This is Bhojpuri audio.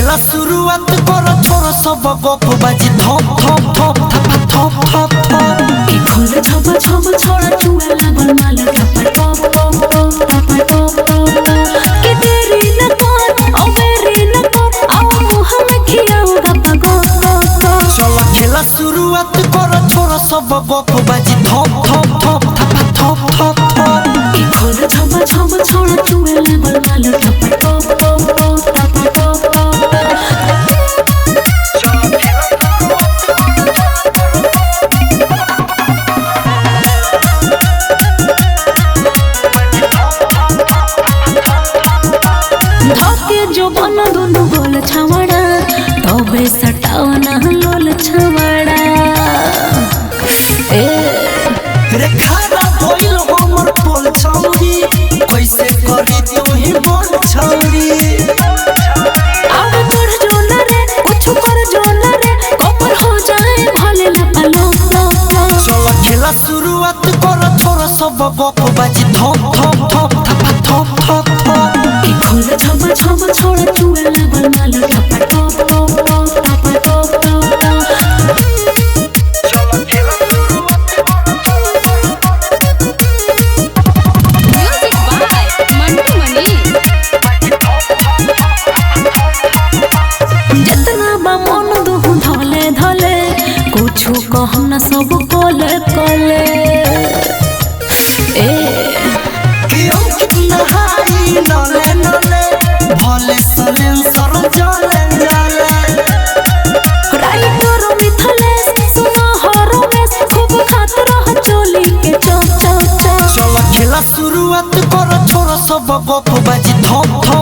खेला शुरुआत करो छोरो सब गप बाजी थप थप थप थप थप थप थप की खोल छप छप छोड़ा चुए लगन माल टप टप टप टप टप टप के तेरी न कर ओ मेरी न कर आओ मुंह में खियाओ गप गप चलो खेला शुरुआत करो छोरो सब गप बाजी थप थप थप थप थप थप थप की खोल छप छप छोड़ा चुए लगन माल टप टप टप टप टप धोके जो बन दुनु गोल छवड़ा तबे सटावना लोल छवड़ा ए रे खाना भइल हमर पोल छौरी कैसे करी तू ही बोल छौरी अब बढ़ जो न रे कुछ कर जो न रे कपर हो जाए भले न पालो चलो खेला शुरुआत करो छोरो सब गप बाजी थप थप थप थप थप थप थप की खोल छप छप छोड़ चुए लगन माल टप टप टप टप टप म्यूजिक बाय मंटू मनी। जितना बा मन दुहु धले धले कुछ कह न सब कोले कोले ए कियो कितना हाई नले नले भले सलेंसर जले जले राइटर मिथले सुना हरो में खूब खात रह चोली के चप चप चप चलो खेला शुरुआत करो छोरो सब गप बाजी थप थप